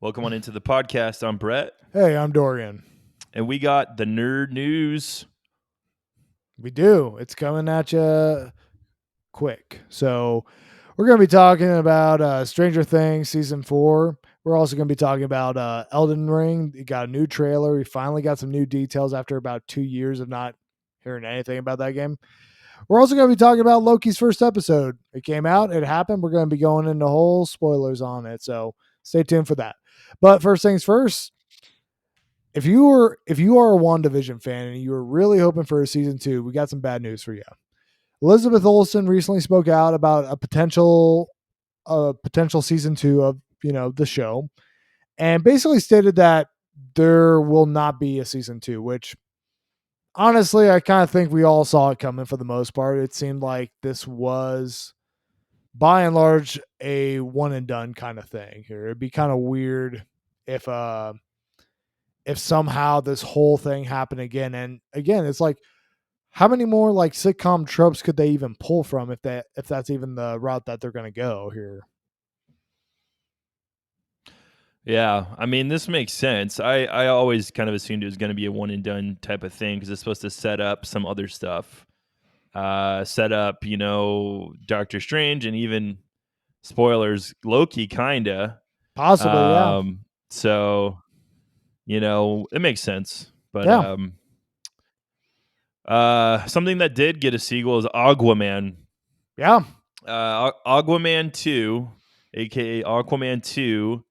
Welcome on into the podcast. I'm Brett, Hey, I'm Dorian. and we got the nerd news. We do. It's coming at you quick. So, we're going to be talking about Stranger Things season 4. We're also going to be talking about Elden Ring. We got a new trailer. We finally got some new details after about 2 years of not hearing anything about that game. We're also going to be talking about Loki's first episode. It came out, it happened. We're going to be going into whole spoilers on it. So, stay tuned for that. But first things first, if you are a Wandavision fan and you were really hoping for a season 2, we got some bad news for you. Elizabeth Olsen recently spoke out about a potential season 2 of the show, and basically stated that there will not be a season 2. Which honestly, I kind of think we all saw it coming for the most part. It seemed like this was by and large a one and done kind of thing. Here, it'd be kind of weird if somehow this whole thing happened again. And again, it's like, how many more like sitcom tropes could they even pull from if that's even the route that they're going to go here? Yeah, I mean, this makes sense. I always kind of assumed it was going to be a one and done type of thing because it's supposed to set up some other stuff. Set up, Doctor Strange and even spoilers, Loki, kinda. Possibly, yeah. So, it makes sense. But Yeah. something that did get a sequel is Aquaman. Yeah. Aquaman 2, aka Aquaman 2,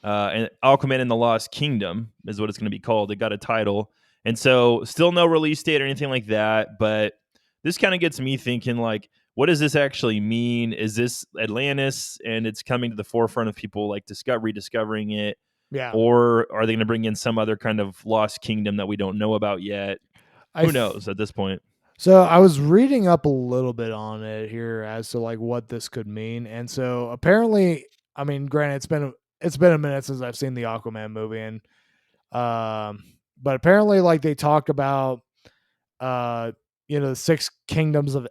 and Aquaman in the Lost Kingdom is what it's going to be called. It got a title. And so still no release date or anything like that, but this kind of gets me thinking, like, what does this actually mean? Is this Atlantis and it's coming to the forefront of people like rediscovering it? Yeah. Or are they going to bring in some other kind of lost kingdom that we don't know about yet? I Who th- knows at this point? so I was reading up a little bit on it here as to like what this could mean. And so apparently, I mean, granted, it's been a minute since I've seen the Aquaman movie, and but apparently, like, they talk about uh the six kingdoms of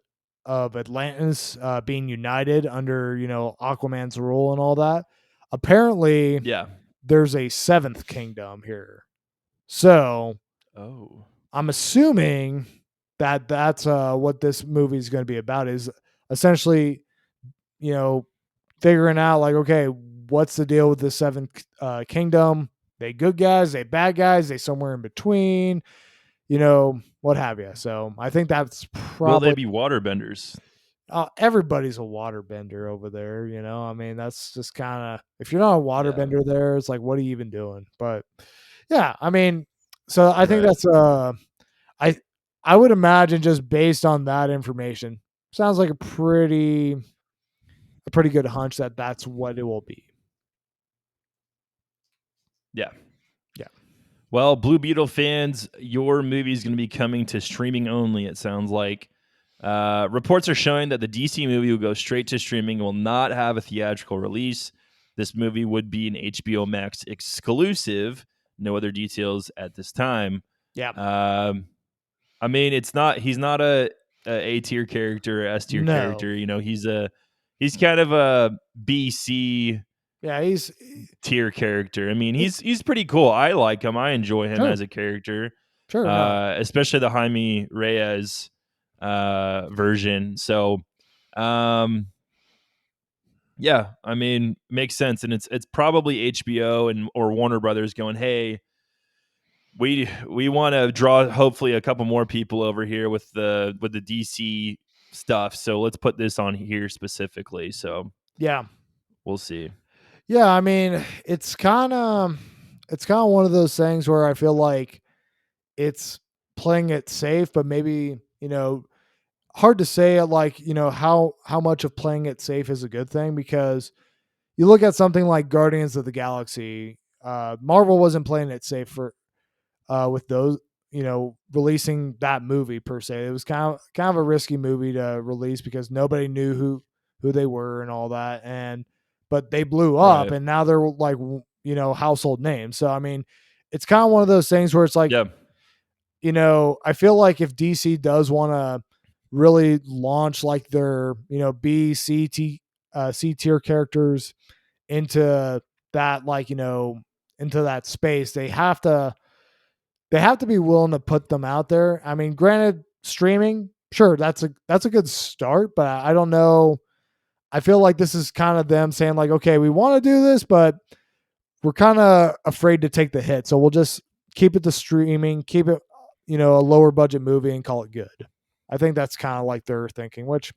Atlantis being united under Aquaman's rule and all that. Apparently, Yeah. there's a seventh kingdom here. So Oh. I'm assuming that that's what this movie is going to be about, is essentially, you know, figuring out like, okay, what's the deal with the seventh kingdom? They good guys, they bad guys, they somewhere in between, what have you. So I think that's Will they probably be waterbenders? everybody's a waterbender over there. I mean, that's just kind of, if you're not a Yeah. waterbender there, it's like, what are you even doing? But yeah, I mean, so I think Right. that's I I would imagine, just based on that information, sounds like a pretty good hunch that that's what it will be. Yeah. Yeah. Well, Blue Beetle fans, your movie is going to be coming to streaming only, it sounds like. Reports are showing that the DC movie will go straight to streaming and will not have a theatrical release. This movie would be an HBO Max exclusive. No other details at this time. Yeah. I mean, he's not a tier character, S tier No. character. He's kind of a BC Yeah, he's tier character. I mean, he's pretty cool. I like him. I enjoy him sure. as a character, Sure, no. especially the Jaime Reyes version. So, um, yeah, I mean, makes sense, and it's probably HBO and or Warner Brothers going, hey. We want to draw hopefully a couple more people over here with the DC stuff. So let's put this on here specifically. So Yeah. we'll see. Yeah, I mean, it's kind of one of those things where I feel like it's playing it safe, but maybe, hard to say like, how much of playing it safe is a good thing, because you look at something like Guardians of the Galaxy, Marvel wasn't playing it safe with those, releasing that movie per se. It was kind of a risky movie to release because nobody knew who they were and all that, and but they blew up, Right. and now they're like, household names. So I mean, it's kind of one of those things where it's like, Yeah. I feel like if DC does want to really launch like their, C tier characters into that like, into that space, they have to be willing to put them out there. I mean, granted, streaming, sure, that's a good start, but I don't know. I feel like this is kind of them saying like, okay, we want to do this, but we're kind of afraid to take the hit, so we'll just keep it to streaming, keep it, a lower budget movie, and call it good. I think that's kind of like their thinking, which,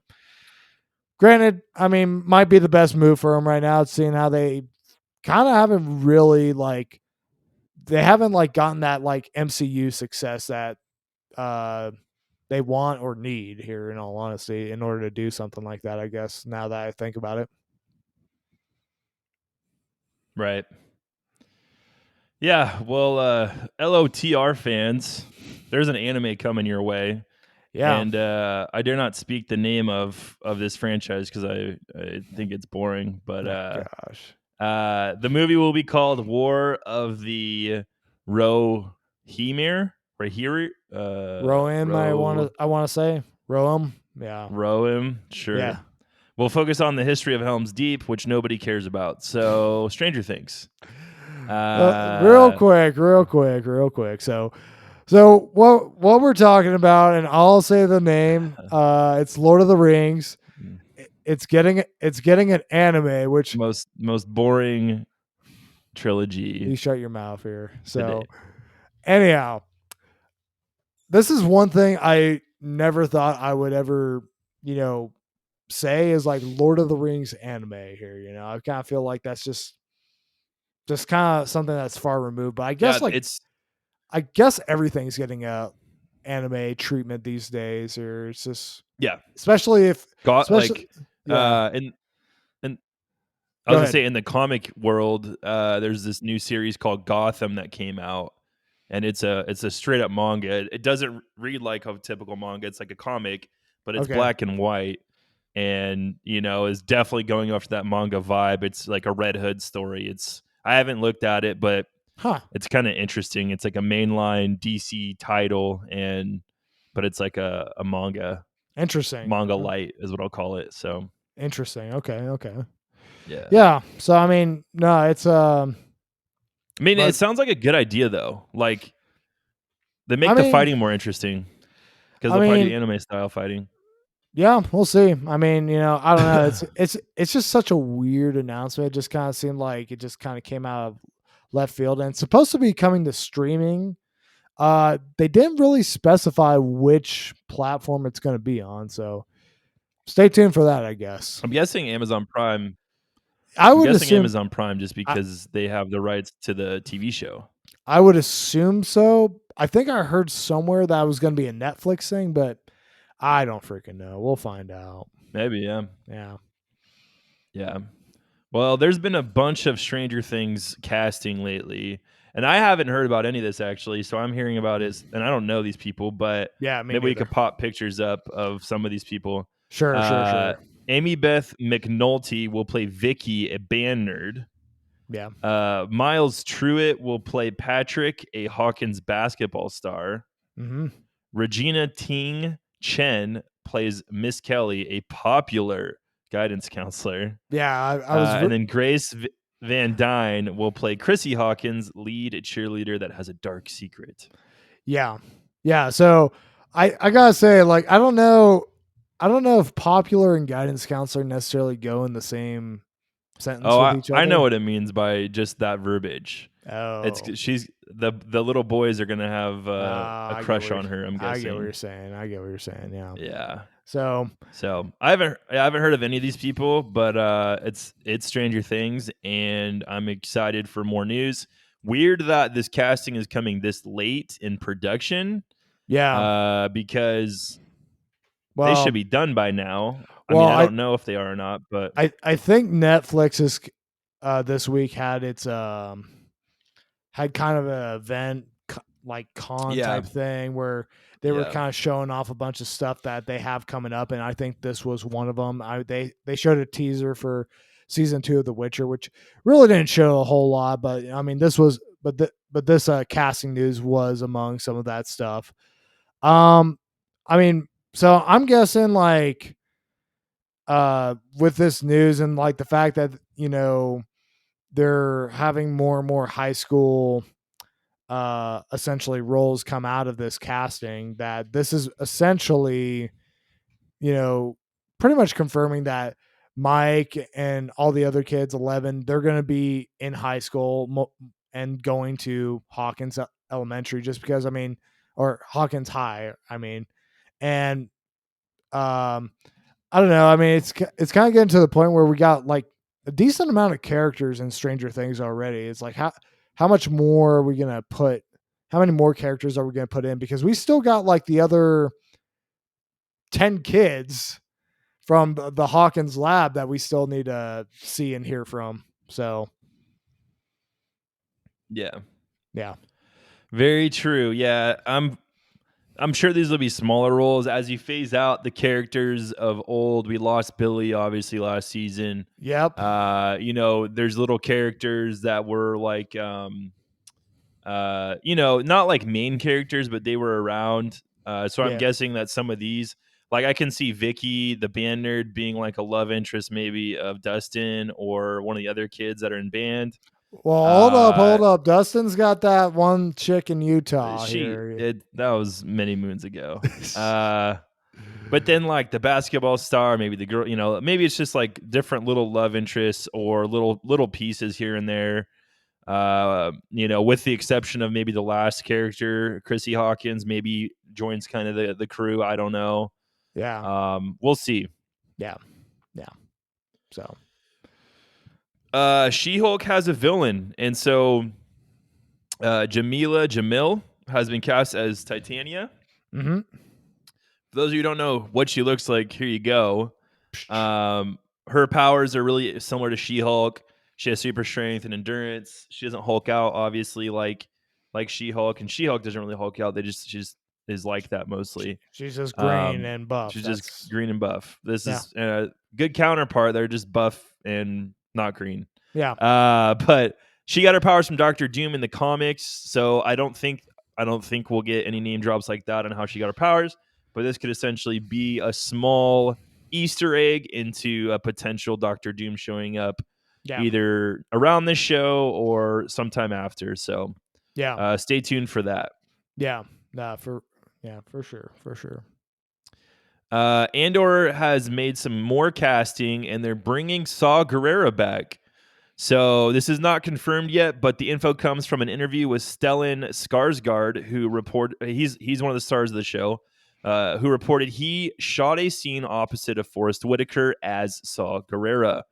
granted, I mean, might be the best move for them right now. Seeing how they kind of haven't really like they haven't like gotten that like MCU success that uh they want or need here, in all honesty, in order to do something like that, I guess, now that I think about it. Right. Yeah. Well, LOTR fans, there's an anime coming your way. Yeah. And I dare not speak the name of this franchise because I think it's boring. But Oh, gosh. the movie will be called War of the Rohirrim. Roam, I want to say. Roam. Yeah. Rohim. Sure. Yeah. We'll focus on the history of Helm's Deep, which nobody cares about. So, Stranger Things. Real quick. So what we're talking about, and I'll say the name. It's Lord of the Rings. It's getting an anime, which most boring trilogy you shut your mouth here. today. So anyhow, this is one thing I never thought I would ever, say is like Lord of the Rings anime here. I kind of feel like that's just kind of something that's far removed. But I Yeah, guess like it's I guess everything's getting a anime treatment these days, or it's just yeah, especially if got especially like yeah. and I Go was gonna ahead. say in the comic world, there's this new series called Gotham that came out, and it's a straight up manga. It doesn't read like a typical manga. It's like a comic, but it's Okay. black and white, and is definitely going after that manga vibe. It's like a Red Hood story. I haven't looked at it, but Huh. it's kind of interesting. It's like a mainline DC title, but it's like a Interesting. manga light is what I'll call it. So Interesting. Okay. yeah. Yeah. So I mean, no, it's I mean, it but sounds like a good idea though. Like they I make the mean, fighting more interesting because I they'll probably do mean, anime style fighting. yeah, we'll see. I mean, I don't know. It's just such a weird announcement. It just kind of seemed like it just kind of came out of left field, and it's supposed to be coming to streaming. They didn't really specify which platform it's going to be on, so stay tuned for that, I guess. I'm guessing Amazon Prime. I I'm would guessing assume Amazon Prime just I, because they have the rights to the TV show. I would assume so. I think I heard somewhere that was going to be a Netflix thing, but I don't freaking know. We'll find out. Maybe, yeah. Yeah. Yeah. Well, there's been a bunch of Stranger Things casting lately, and I haven't heard about any of this actually. So I'm hearing about it, and I don't know these people, but Yeah, me maybe we neither. could pop pictures up of some of these people. Sure. Amy Beth McNulty will play Vicky, a band nerd. Yeah. Miles Truitt will play Patrick, a Hawkins basketball star. Mm-hmm. Regina Ting Chen plays Miss Kelly, a popular guidance counselor. Yeah, I was. And then Grace Van Dyne will play Chrissy Hawkins, lead cheerleader that has a dark secret. Yeah. So I gotta say, like, I don't know if popular and guidance counselor necessarily go in the same sentence Oh, with each I know other. what it means by just that verbiage. Oh, She's the little boys are gonna have a I get crush on her. I'm I get what guessing. you're saying. Yeah. Yeah. So So I haven't heard of any of these people, but it's Stranger Things, and I'm excited for more news. Weird that this casting is coming this late in production, yeah. because they should Well, be done by now. I well, mean, I I don't know if they are or not, but I think Netflix is this week had its had kind of an event like con yeah, type thing where they were yeah. kind of showing off a bunch of stuff that they have coming up, and I think this was one of them. They showed a teaser for season 2 of The Witcher, which really didn't show a whole lot, but I mean this casting news was among some of that stuff. I mean, so I'm guessing like with this news and like the fact that they're having more and more high school essentially roles come out of this casting, that this is essentially, you know, pretty much confirming that Mike and all the other kids, 11, they're going to be in high school and going to Hawkins Elementary, just because, I mean, or Hawkins High, I mean, and um, I don't know. I mean, it's kind of getting to the point where we got like a decent amount of characters in Stranger Things already. It's like how much more are we gonna put? How many more characters are we gonna put in? Because we still got like the other 10 kids from the Hawkins lab that we still need to see and hear from. So Yeah. yeah, Very true. Yeah, I'm sure these will be smaller roles as you phase out the characters of old. We lost Billy obviously last season. yep, There's little characters that were like not like main characters, but they were around. So I'm yeah. guessing that some of these, like I can see Vicky, the band nerd, being like a love interest maybe of Dustin or one of the other kids that are in band. Well, Uh, hold up. Dustin's got that one chick in Utah here. that was many moons ago. But then like the basketball star, maybe the girl, maybe it's just like different little love interests or little pieces here and there. With the exception of maybe the last character, Chrissy Hawkins, maybe joins kind of the crew. I don't know. Yeah, We'll see. yeah, yeah. So She-Hulk has a villain, and so Jamil has been cast as Titania. mm-hmm. For those of you who don't know what she looks like, here you go. Her powers are really similar to She-Hulk. She has super strength and endurance. She doesn't Hulk out, obviously, like She-Hulk, and She-Hulk doesn't really Hulk out. She just is like that mostly. She's just green and buff. She's just That's green and buff. This yeah, is a good counterpart. They're just buff and not green. yeah, But she got her powers from Doctor Doom in the comics, so I don't think we'll get any name drops like that on how she got her powers. But this could essentially be a small Easter egg into a potential Doctor Doom showing up yeah, either around this show or sometime after. So yeah, stay tuned for that. yeah. For sure, for sure. Andor has made some more casting, and they're bringing Saw Guerra back. So this is not confirmed yet, but the info comes from an interview with Stellan Skarsgård, who he's one of the stars of the show, who reported he shot a scene opposite of Forrest Whitaker as Saw Gerrera.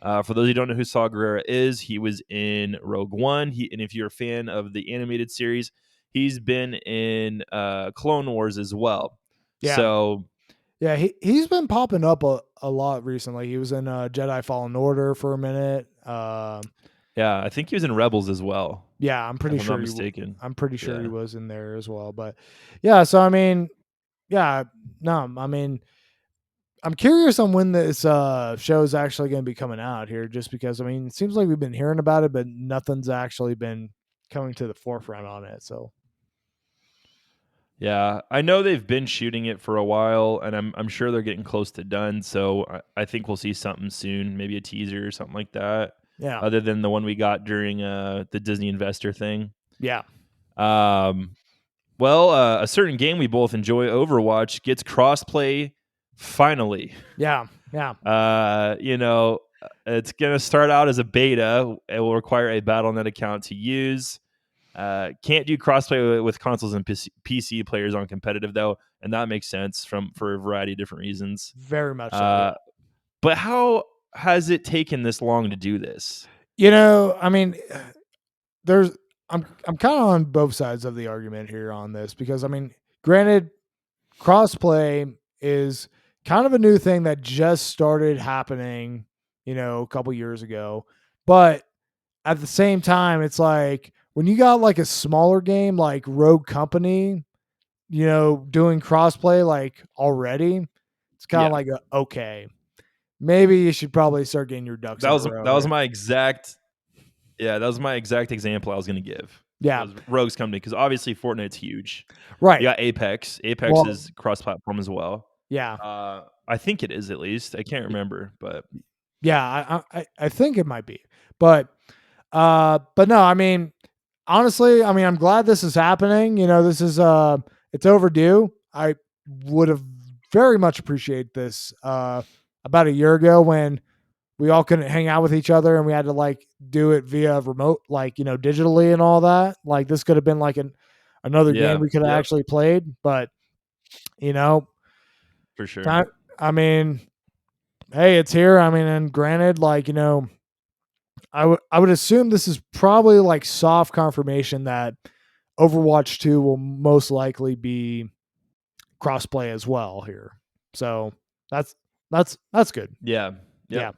For those who don't know who Saw Gerrera is, he was in Rogue One. And if you're a fan of the animated series, he's been in Clone Wars as well. Yeah, So yeah. He's been popping up a lot recently. He was in Jedi Fallen Order for a minute. yeah, I think he was in Rebels as well, Yeah, I'm pretty if I'm not sure mistaken. I'm pretty sure he Yeah. was in there as well. But yeah, so I mean, yeah, no, I mean, I'm curious on when this show is actually going to be coming out here, just because, I mean, it seems like we've been hearing about it, but nothing's actually been coming to the forefront on it. So Yeah, I know they've been shooting it for a while, and I'm sure they're getting close to done. So I think we'll see something soon, maybe a teaser or something like that. yeah, Other than the one we got during the Disney investor thing. yeah, Um, a certain game we both enjoy, Overwatch, gets crossplay finally. yeah, yeah, It's gonna start out as a beta. It will require a BattleNet account to use. Can't do crossplay with consoles and PC players on competitive though, and that makes sense for a variety of different reasons. very much so. Uh, but how has it taken this long to do this? I mean, there's I'm kind of on both sides of the argument here on this, because I mean, granted, crossplay is kind of a new thing that just started happening, a couple years ago, but at the same time, it's like when you got like a smaller game like Rogue Company, doing crossplay like already, it's kind of Yeah, like okay, maybe you should probably start getting your ducks that in a was row here. that was my exact example I was going to give. Yeah, Was Rogue's Company, because obviously Fortnite's huge. You right. got Apex. Apex Well, is cross-platform as well. yeah, I think it is, at least. I can't remember, but yeah. I think it might be, but But no, I mean, honestly, I mean, I'm glad this is happening. This is it's overdue. I would have very much appreciated this about a year ago when we all couldn't hang out with each other and we had to like do it via remote, like digitally and all that. Like this could have been like another game Yeah. we could have Yep. actually played, but you know, For sure. time. I mean, hey, it's here. I mean, and granted, like I would assume this is probably like soft confirmation that Overwatch 2 will most likely be crossplay as well here. So that's that's good. Yeah. Yep. Yeah.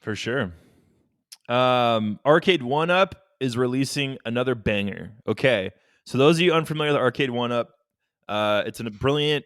For sure. Arcade One Up is releasing another banger. Okay, so those of you unfamiliar with Arcade One Up, it's a brilliant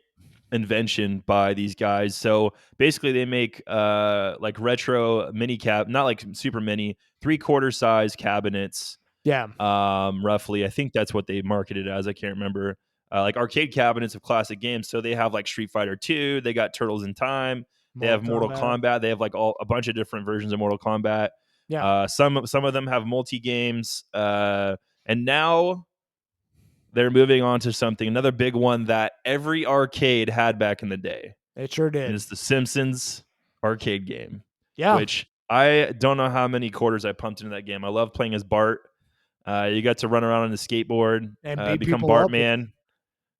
invention by these guys. So basically, they make like retro mini not like super mini, 3/4 size cabinets. Yeah. Roughly, I think that's what they marketed as. I can't remember. Like arcade cabinets of classic games. So they have like Street Fighter 2. They got Turtles in Time. They Mortal have Mortal Kombat. Kombat. They have like a bunch of different versions of Mortal Kombat. Yeah. Some of them have multi games, and now they're moving on to another big one that every arcade had back in the day, It sure and did. it's the Simpsons arcade game, Yeah. which I don't know how many quarters I pumped into that game. I love playing as Bart. You got to run around on the skateboard, And become Bart Man.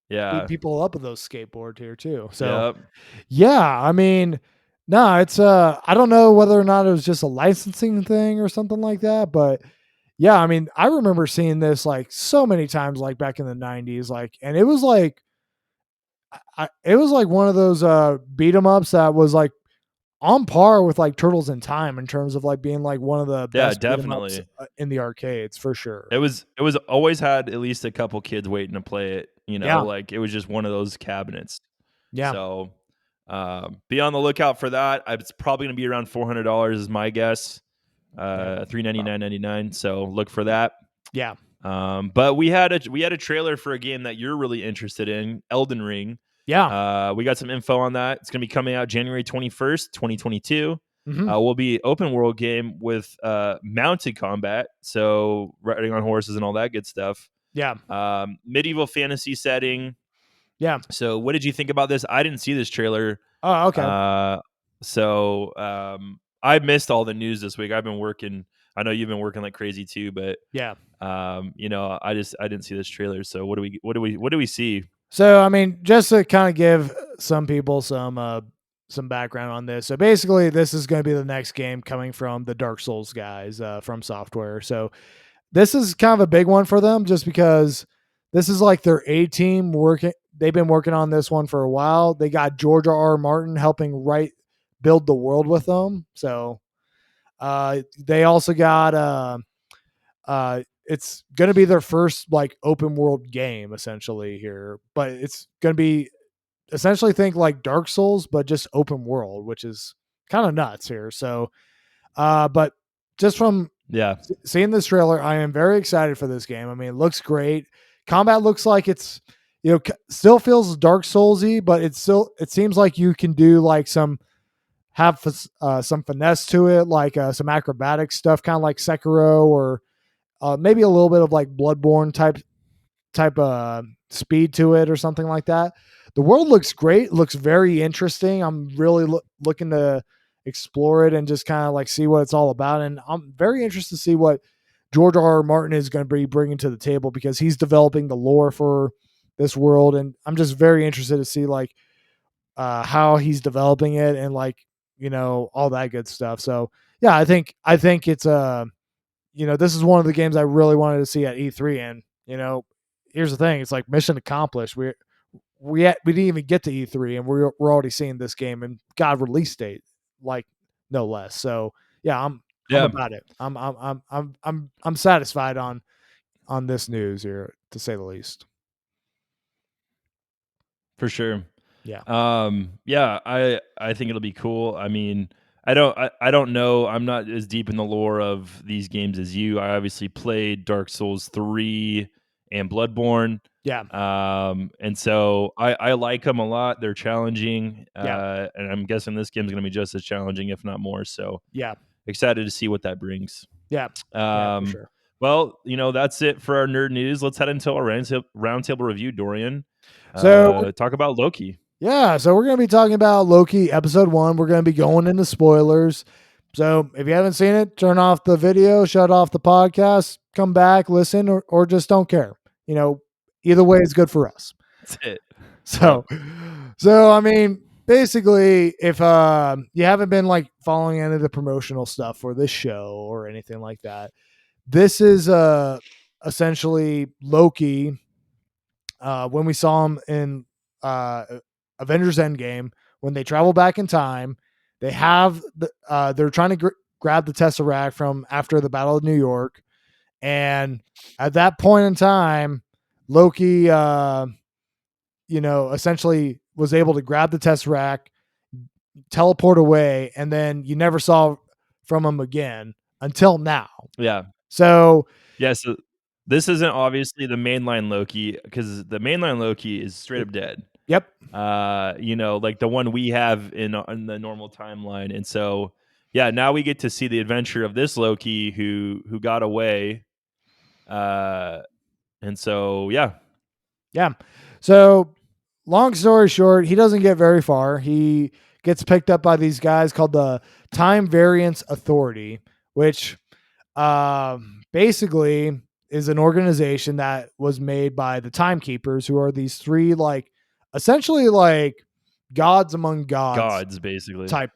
beat Yeah, people up with those skateboards here too. So yep, yeah, I mean, no, it's I don't know whether or not it was just a licensing thing or something like that, but yeah, I mean, I remember seeing this like so many times like back in the 90s like and it was like it was like one of those beat 'em ups that was like on par with like Turtles in Time in terms of like being like one of the yeah, best beat 'em ups definitely. in the arcades for sure. It was always had at least a couple kids waiting to play it. Yeah. Like it was just one of those cabinets. Yeah. So be on the lookout for that. It's probably going to be around $400 is my guess. Yeah. Wow. 399.99. So look for that. Yeah. But we had a trailer for a game that you're really interested in, Elden Ring. Yeah. We got some info on that. It's going to be coming out January 21st, 2022. Mhm. Will be open world game with mounted combat, so riding on horses and all that good stuff. Yeah. Medieval fantasy setting. Yeah. So, what did you think about this? I didn't see this trailer, Oh, okay. uh, I missed all the news this week. I've been working. I know you've been working like crazy too, but Yeah. I didn't see this trailer. So, what do we see? So, I mean, just to kind of give some people some background on this. So, basically, this is going to be the next game coming from the Dark Souls guys from Software. So, this is kind of a big one for them just because this is like their A team working. They've been working on this one for a while. They got George R. Martin helping build the world with them. So, they also got it's going to be their first like open world game essentially here, but it's going to be essentially think like Dark Souls, but just open world, which is kind of nuts here. So, but just from Yeah, seeing this trailer, I am very excited for this game. I mean, it looks great. Combat looks like it's still feels Dark Soulsy, but it seems like you can do like some finesse to it, like some acrobatic stuff, kind of like Sekiro or maybe a little bit of like Bloodborne type speed to it or something like that. The world looks great, looks very interesting. I'm really looking to explore it and just kind of like see what it's all about. And I'm very interested to see what George R. R. Martin is going to be bringing to the table because he's developing the lore for this world, and I'm just very interested to see like how he's developing it and like all that good stuff. So yeah, I think it's this is one of the games I really wanted to see at E3, and here's the thing: it's like mission accomplished. We didn't even get to E3, and we're already seeing this game and God release date, like no less. So yeah, I'm yeah, about it. I'm satisfied on this news here, to say the least. for sure. Yeah, Yeah, I think it'll be cool. I mean, I don't know. I'm not as deep in the lore of these games as you. I obviously played Dark Souls 3 and Bloodborne. yeah, And so I like them a lot. They're challenging. yeah, And I'm guessing this game's going to be just as challenging, if not more. So, yeah. excited to see what that brings. Yeah. Yeah, for Um, sure. well, that's it for our nerd news. Let's head into our roundtable review, Dorian. So Talk about Loki. yeah, so we're going to be talking about Loki episode 1. We're going to be going into spoilers. So if you haven't seen it, turn off the video, shut off the podcast, come back, listen, or just don't care. Either way is good for us. That's it. Yep. So, so I mean, basically, if you haven't been like following any of the promotional stuff for this show or anything like that, this is essentially Loki. When we saw him in Avengers Endgame, when they travel back in time, they have they're trying to grab the Tesseract from after the Battle of New York, and at that point in time, Loki, essentially was able to grab the Tesseract, teleport away, and then you never saw from him again until now. Yeah. So Yeah. So this isn't obviously the mainline Loki, because the mainline Loki is straight up dead. yep, Like the one we have in the normal timeline. And so, yeah, now we get to see the adventure of this Loki who got away. And so, yeah. yeah. So long story short, he doesn't get very far. He gets picked up by these guys called the Time Variance Authority, which basically is an organization that was made by the Timekeepers, who are these three essentially gods among gods Gods, basically. type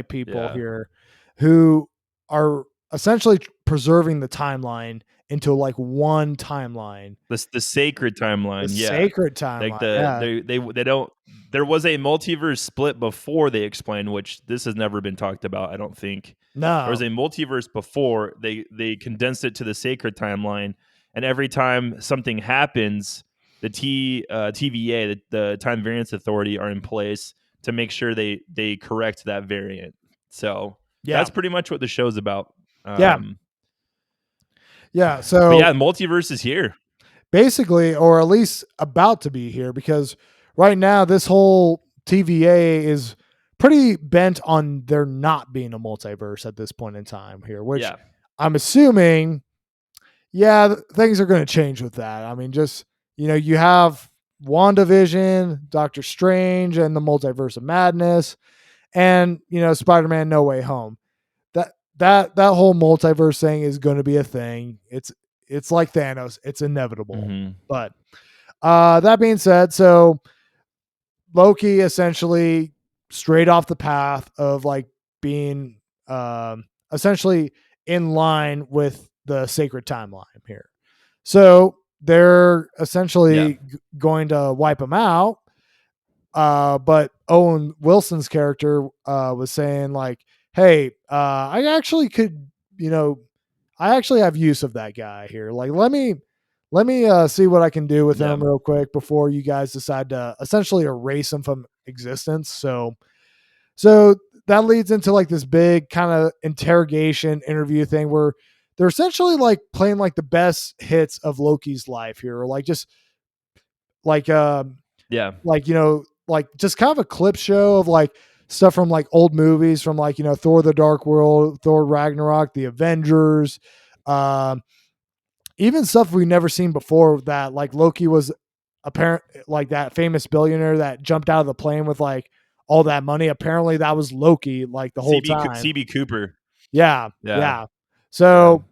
people Yeah. here, who are essentially preserving the timeline into one timeline. The sacred timeline, The yeah. sacred timeline. Like Yeah. they don't. There was a multiverse split before they explained, which this has never been talked about. I don't think there No. was a multiverse before. They condensed it to the sacred timeline, and every time something happens, the TVA, the Time Variance Authority, are in place to make sure they correct that variant. So Yeah. that's pretty much what the show's about. Yeah. Yeah. But So yeah, multiverse is here. basically, or at least about to be here, because right now this whole TVA is pretty bent on there not being a multiverse at this point in time here, which Yeah. I'm assuming, things are going to change with that. I mean, just, you have WandaVision, Doctor Strange, and the Multiverse of Madness, and, Spider-Man No Way Home. That whole multiverse thing is going to be a thing. It's like Thanos. It's inevitable. Mhm. But that being said, so Loki essentially straight off the path of being essentially in line with the sacred timeline here. So they're essentially going to wipe him out. But Owen Wilson's character was saying hey, I actually could, I actually have use of that guy here. Let me see what I can do with him real quick before you guys decide to essentially erase him from existence. So that leads into this big kind of interrogation interview thing where they're essentially playing the best hits of Loki's life here, or just just kind of a clip show of stuff from old movies from Thor the Dark World, Thor Ragnarok, the Avengers, even stuff we've never seen before, that Loki was apparent, that famous billionaire that jumped out of the plane with all that money. Apparently that was Loki the whole time. CB Cooper. Yeah. So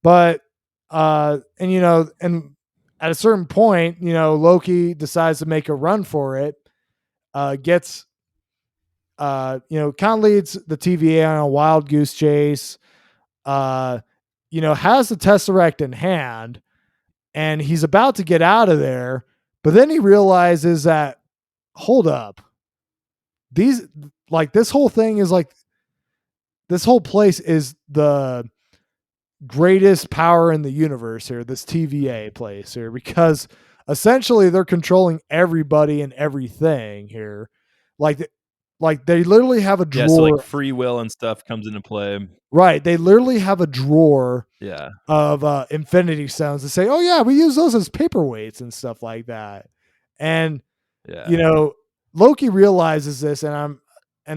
but and at a certain point, Loki decides to make a run for it, gets kind of leads the TVA on a wild goose chase, has the Tesseract in hand, and he's about to get out of there, but then he realizes that, hold up, this whole thing is this whole place is the greatest power in the universe here, this TVA place here, because essentially they're controlling everybody and everything here. They literally have a drawer. Yeah, so free will and stuff comes into play. Right. They literally have a drawer Yeah. of Infinity Stones to say, oh yeah, we use those as paperweights and stuff like that. And Yeah. Loki realizes this, and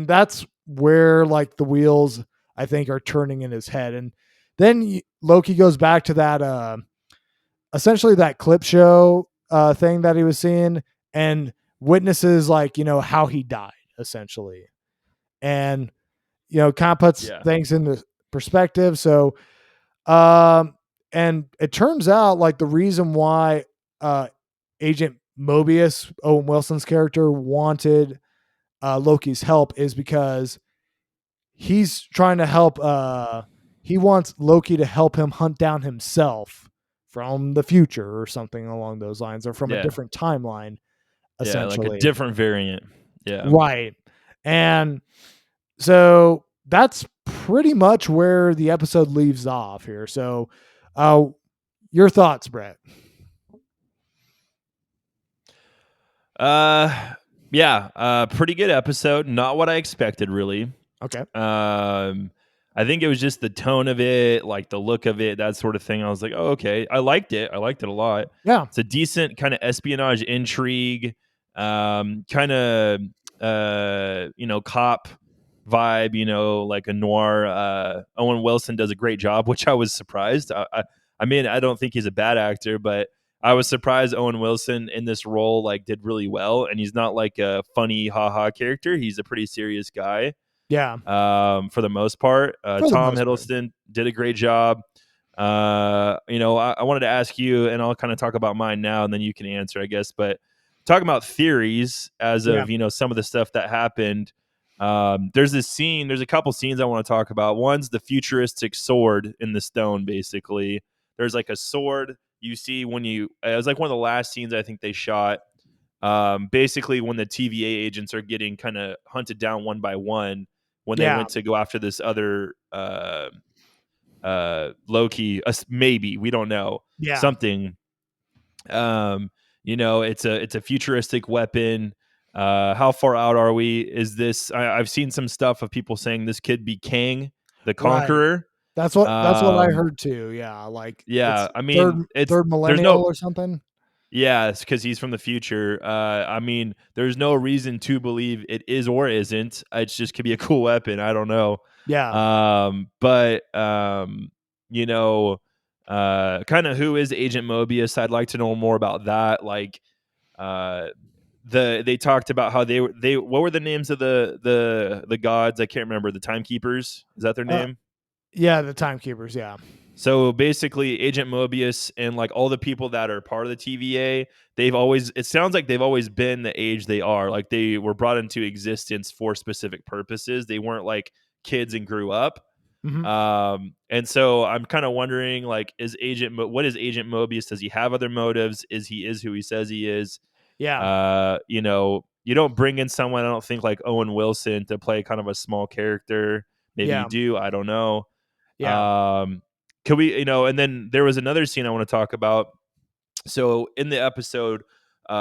that's where like the wheels I think are turning in his head. And then Loki goes back to that essentially that clip show thing that he was seeing and witnesses like, how he died essentially. And, kind of puts Yeah. things into perspective. So, um, and it turns out like the reason why Agent Mobius, Owen Wilson's character, wanted Loki's help is because he's trying to help. He wants Loki to help him hunt down himself from the future or something along those lines, or from a Yeah. different timeline, Yeah, like a essentially. different variant. Yeah. Right. And so that's pretty much where the episode leaves off here. So, uh, your thoughts, Brett? Uh yeah, pretty good episode. Not what I expected really. Okay. I think it was just the tone of it, like the look of it, that sort of thing. I was like, "Oh, okay." I liked it. I liked it a lot. Yeah. It's a decent kind of espionage intrigue, kind of cop vibe, like a noir. Owen Wilson does a great job, which I was surprised. I mean, I don't think he's a bad actor, but I was surprised Owen Wilson in this role like did really well, and he's not like a funny haha character. He's a pretty serious guy Yeah. for the most part. For the Tom most part. Hiddleston did a great job. I wanted to ask you, and I'll kind of talk about mine now, and then you can answer, I guess. But talking about theories as Yeah. of some of the stuff that happened. There's a couple scenes I want to talk about. One's the futuristic sword in the stone, basically. There's like a sword you see when it was like one of the last scenes I think they shot. Basically, when the TVA agents are getting kind of hunted down one by one, when they Yeah. went to go after this other Loki, maybe we don't know Yeah. something. It's a futuristic weapon. How far out are we? Is this? I've seen some stuff of people saying this could be Kang, the Right. Conqueror. That's what I heard too. Yeah, like Yeah, it's I third mean, it's third there's millennial no or something. Yeah, it's because he's from the future. I mean, there's no reason to believe it is or isn't. It just could be a cool weapon. I don't know. Yeah. But kind of who is Agent Mobius? I'd like to know more about that. Like, uh, they talked about how they what were the names of the gods? I can't remember. The timekeepers, is that their Uh, name? yeah, the timekeepers. Yeah. So basically, Agent Mobius and like all the people that are part of the TVA, it sounds like they've always been the age they are. Like they were brought into existence for specific purposes. They weren't like kids and grew up. Hmm. And so I'm kind of wondering, like, what is Agent Mobius? Does he have other motives? Is who he says he is? Yeah. You don't bring in someone, I don't think, like Owen Wilson to play kind of a small character. Maybe you Yeah. do. I don't know. Yeah. Um, could we, and then there was another scene I want to talk about. So in the episode,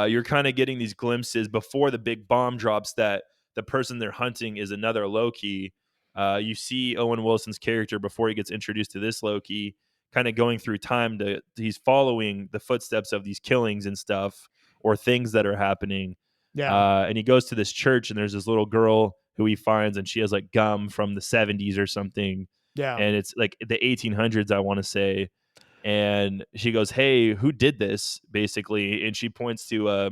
you're kind of getting these glimpses before the big bomb drops that the person they're hunting is another Loki. You see Owen Wilson's character before he gets introduced to this Loki, kind of going through time he's following the footsteps of these killings and stuff or things that are happening. Yeah. And he goes to this church and there's this little girl who he finds and she has like gum from the 70s or something. Yeah. And it's like the 1800s, I want to say. And she goes, "Hey, who did this?" Basically, and she points to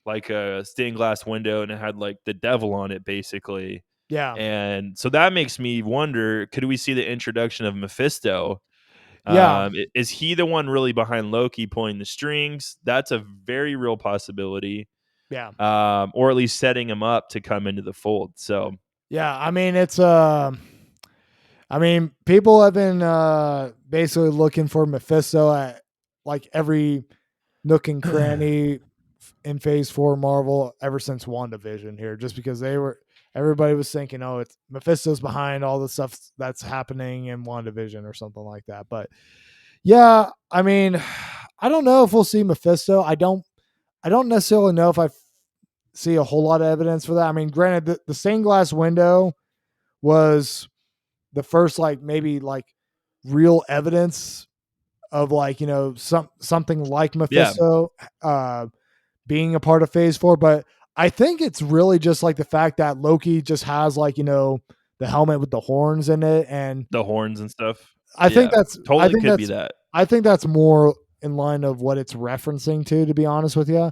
like a stained glass window, and it had like the devil on it, basically. Yeah. And so that makes me wonder: could we see the introduction of Mephisto? Yeah. Is he the one really behind Loki pulling the strings? That's a very real possibility, Yeah. or at least setting him up to come into the fold. So Yeah. I mean, people have been basically looking for Mephisto at like every nook and cranny in Phase 4 Marvel ever since WandaVision here, just because everybody was thinking, oh, it's Mephisto's behind all the stuff that's happening in WandaVision or something like that. But yeah, I mean, I don't know if we'll see Mephisto. I don't necessarily know if I see a whole lot of evidence for that. I mean, granted, the stained glass window was the first like maybe like real evidence of like something like yeah, Mephisto being a part of Phase 4, but I think it's really just like the fact that Loki just has like, the helmet with the horns in it, and The horns and stuff. I think Yeah, that's I totally think could be that's that. I think that's more in line of what it's referencing to be honest with you.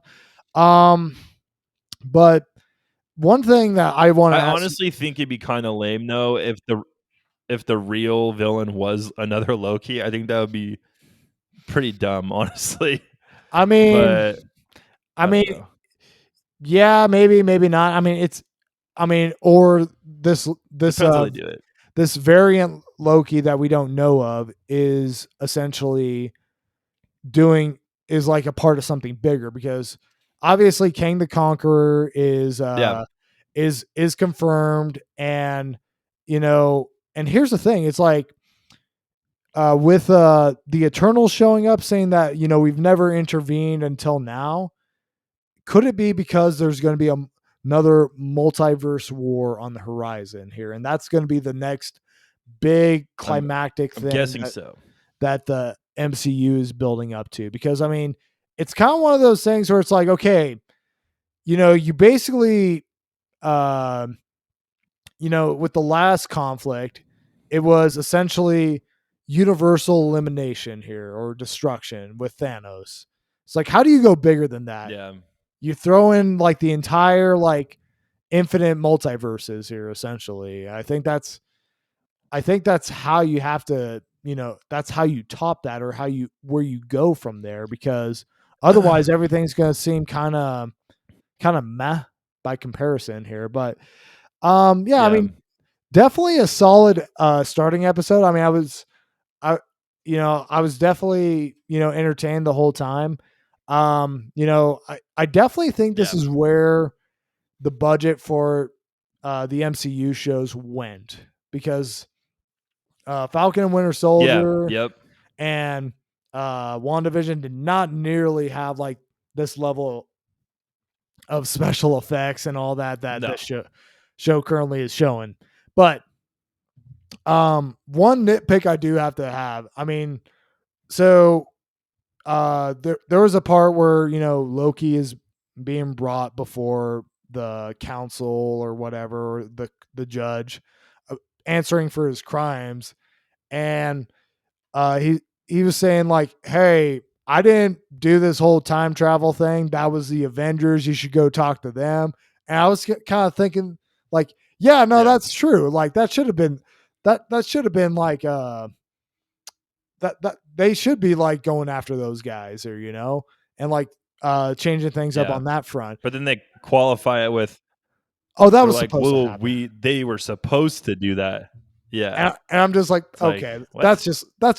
Um, but one thing that I want to I ask, honestly think it'd be kind of lame though if the real villain was another Loki. I think that would be pretty dumb, honestly. I mean, But I I don't mean, know. yeah, maybe, maybe not. Or Depends how they do it. this variant Loki that we don't know of is essentially doing is like a part of something bigger, because obviously Kang the Conqueror Yeah, is confirmed, and and here's the thing, it's like with the Eternals showing up saying that we've never intervened until now. Could it be because there's going to be another multiverse war on the horizon here, and that's going to be the next big I'm climactic I'm thing guessing so. that the MCU is building up to? Because it's kind of one of those things where it's like, okay, you basically, uh, with the last conflict, it was essentially universal elimination here, or destruction with Thanos. It's like, how do you go bigger than that? Yeah, You throw in like the entire like infinite multiverses here, essentially. I think that's how you have to, that's how you top that, or where you go from there, because otherwise everything's going to seem kind of meh by comparison here. But yeah, yeah, definitely a solid starting episode. I I was definitely, entertained the whole time. I definitely think this yeah, is where the budget for the MCU shows went, because Falcon and Winter yeah, Soldier yep. and WandaVision did not nearly have like this level of special effects and all that No, this show currently is showing. But one nitpick I do have to have. So there was a part where Loki is being brought before the council or whatever, or the judge, answering for his crimes, and he was saying like, "Hey, I didn't do this whole time travel thing. That was the Avengers. You should go talk to them." And I was kind of thinking like, "Yeah, no, yeah, that's true. Like that should have been like that they should be like going after those guys, or and like changing things up yeah. on that front." But then they qualify it with Oh, that they're was like, supposed to "Well, happen. they were supposed to do that." Yeah. And I'm just like, It's like, okay, "What?" that's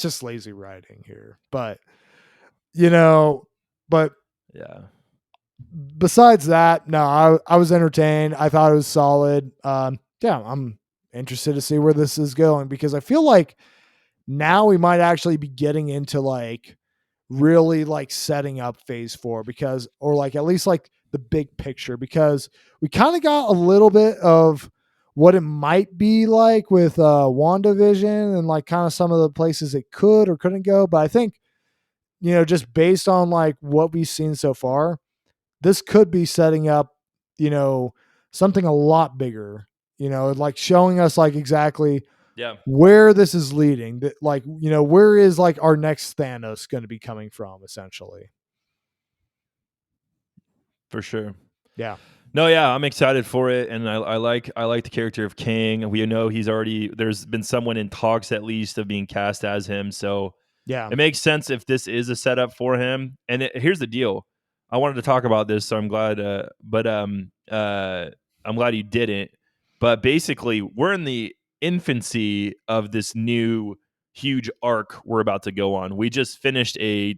just lazy writing here. But you know, but Yeah. besides that, no, I was entertained. I thought it was solid. Yeah, I'm interested to see where this is going, because I feel like now we might actually be getting into like really like setting up phase 4, because, or like at least like the big picture, because we kind of got a little bit of what it might be like with WandaVision, and like kind of some of the places it could or couldn't go. But I think, just based on like what we've seen so far, this could be setting up, you know, something a lot bigger, like showing us like exactly Yeah, where this is leading. That, like, where is like our next Thanos going to be coming from, essentially. for sure. Yeah. No, yeah, I'm excited for it, and I like the character of King. We know he's already there's been someone in talks at least of being cast as him, so Yeah. it makes sense if this is a setup for him. And here's the deal: I wanted to talk about this, so I'm glad, I'm glad you didn't. But basically, we're in the infancy of this new huge arc we're about to go on. We just finished a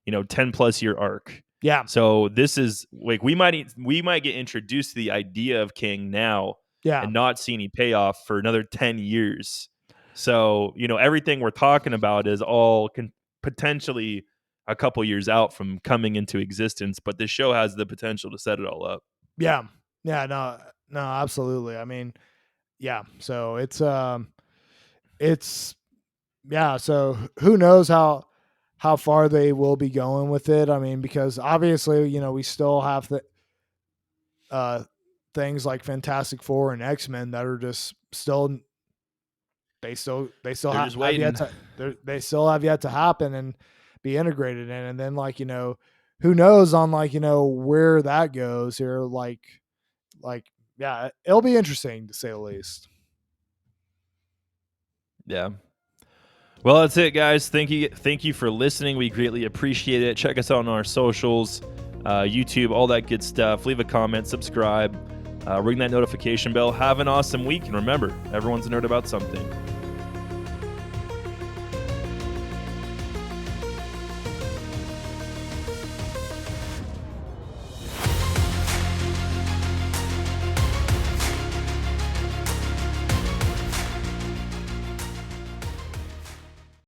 10 plus year arc. Yeah. So this is like we might get introduced to the idea of King now Yeah. and not see any payoff for another 10 years. So, everything we're talking about is all potentially a couple years out from coming into existence, but this show has the potential to set it all up. Yeah. Yeah. No, no, absolutely. Yeah. So it's, yeah. So who knows how far they will be going with it. Because obviously, we still have things like Fantastic Four and X-Men that are just still they still They're just have yet waiting. to they still have yet to happen and be integrated in. And then like who knows on like where that goes here, like yeah, it'll be interesting to say the least. Yeah. Well, that's it, guys. Thank you for listening. We greatly appreciate it. Check us out on our socials, YouTube, all that good stuff. Leave a comment, subscribe, ring that notification bell. Have an awesome week, and remember, everyone's a nerd about something.